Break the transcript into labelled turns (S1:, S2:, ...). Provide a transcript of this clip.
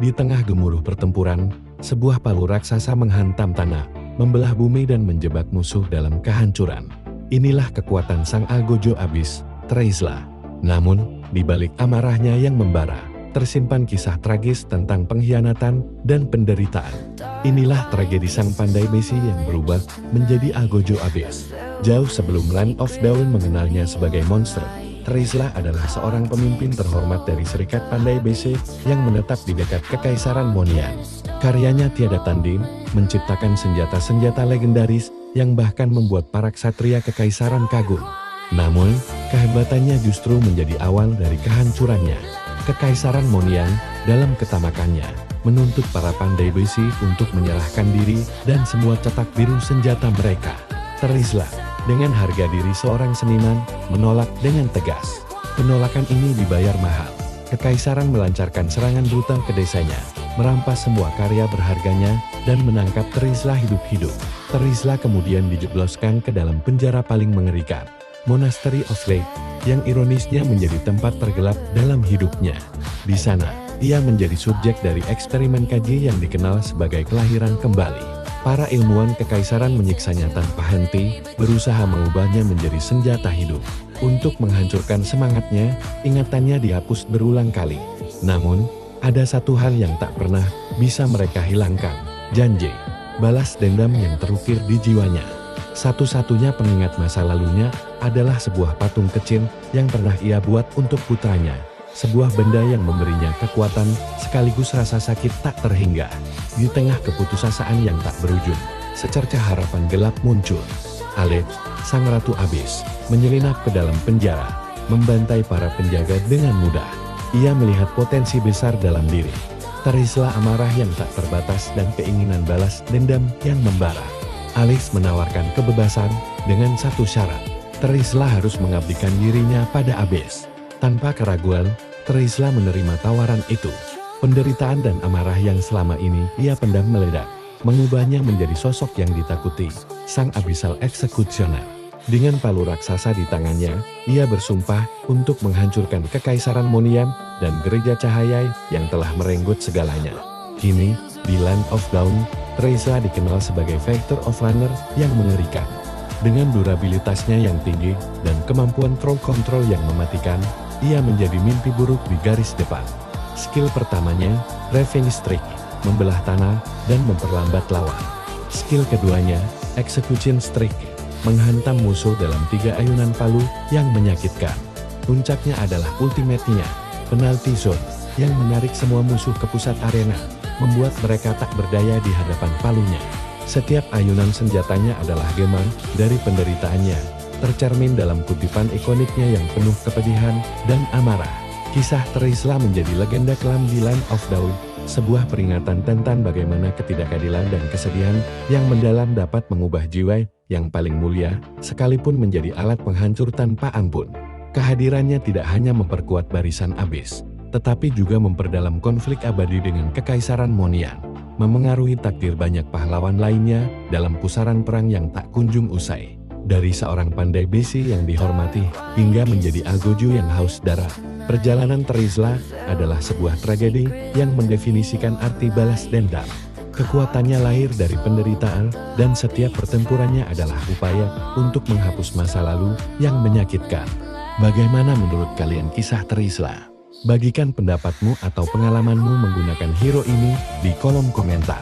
S1: Di tengah gemuruh pertempuran, sebuah palu raksasa menghantam tanah, membelah bumi dan menjebak musuh dalam kehancuran. Inilah kekuatan sang algojo abis, Treisla. Namun, di balik amarahnya yang membara, tersimpan kisah tragis tentang pengkhianatan dan penderitaan. Inilah tragedi sang pandai besi yang berubah menjadi algojo abis. Jauh sebelum Land of Dawn mengenalnya sebagai monster, Treisla adalah seorang pemimpin terhormat dari Serikat Pandai Besi yang menetap di dekat Kekaisaran Monian. Karyanya tiada tanding, menciptakan senjata-senjata legendaris yang bahkan membuat para ksatria Kekaisaran kagum. Namun, kehebatannya justru menjadi awal dari kehancurannya. Kekaisaran Monian, dalam ketamakannya, menuntut para pandai besi untuk menyerahkan diri dan semua cetak biru senjata mereka. Treisla, dengan harga diri seorang seniman, menolak dengan tegas. Penolakan ini dibayar mahal. Kekaisaran melancarkan serangan brutal ke desanya, merampas semua karya berharganya, dan menangkap Treisla hidup-hidup. Treisla kemudian dijebloskan ke dalam penjara paling mengerikan, Monastery of Light, yang ironisnya menjadi tempat tergelap dalam hidupnya. Di sana, ia menjadi subjek dari eksperimen kaji yang dikenal sebagai kelahiran kembali. Para ilmuwan kekaisaran menyiksanya tanpa henti, berusaha mengubahnya menjadi senjata hidup. Untuk menghancurkan semangatnya, ingatannya dihapus berulang kali. Namun, ada satu hal yang tak pernah bisa mereka hilangkan, janji, balas dendam yang terukir di jiwanya. Satu-satunya pengingat masa lalunya adalah sebuah patung kecil yang pernah ia buat untuk putranya. Sebuah benda yang memberinya kekuatan sekaligus rasa sakit tak terhingga. Di tengah keputusasaan yang tak berujung, secercah harapan gelap muncul. Aleph, sang ratu abis, menyelinap ke dalam penjara, membantai para penjaga dengan mudah. Ia melihat potensi besar dalam diri. Treisla amarah yang tak terbatas dan keinginan balas dendam yang membara. Aleph menawarkan kebebasan dengan satu syarat. Treisla harus mengabdikan dirinya pada abis. Tanpa keraguan, Treisla menerima tawaran itu. Penderitaan dan amarah yang selama ini ia pendam meledak, mengubahnya menjadi sosok yang ditakuti, sang Abyssal Executioner. Dengan palu raksasa di tangannya, ia bersumpah untuk menghancurkan Kekaisaran Monian dan Gereja Cahaya yang telah merenggut segalanya. Kini, di Land of Dawn, Treisla dikenal sebagai Fighter of Runner yang mengerikan. Dengan durabilitasnya yang tinggi dan kemampuan throw control yang mematikan, ia menjadi mimpi buruk di garis depan. Skill pertamanya, Revenge Strike, membelah tanah dan memperlambat lawan. Skill keduanya, Execution Strike, menghantam musuh dalam 3 ayunan palu yang menyakitkan. Puncaknya adalah ultimate-nya, Penalty Zone, yang menarik semua musuh ke pusat arena, membuat mereka tak berdaya di hadapan palunya. Setiap ayunan senjatanya adalah gema dari penderitaannya, tercermin dalam kutipan ikoniknya yang penuh kepedihan dan amarah. Kisah Treisla menjadi legenda kelam di Land of Dawn, sebuah peringatan tentang bagaimana ketidakadilan dan kesedihan yang mendalam dapat mengubah jiwa yang paling mulia, sekalipun menjadi alat penghancur tanpa ampun. Kehadirannya tidak hanya memperkuat barisan abis, tetapi juga memperdalam konflik abadi dengan Kekaisaran Monian, memengaruhi takdir banyak pahlawan lainnya dalam pusaran perang yang tak kunjung usai. Dari seorang pandai besi yang dihormati, hingga menjadi algojo yang haus darah, perjalanan Treisla adalah sebuah tragedi yang mendefinisikan arti balas dendam. Kekuatannya lahir dari penderitaan, dan setiap pertempurannya adalah upaya untuk menghapus masa lalu yang menyakitkan. Bagaimana menurut kalian kisah Treisla? Bagikan pendapatmu atau pengalamanmu menggunakan hero ini di kolom komentar.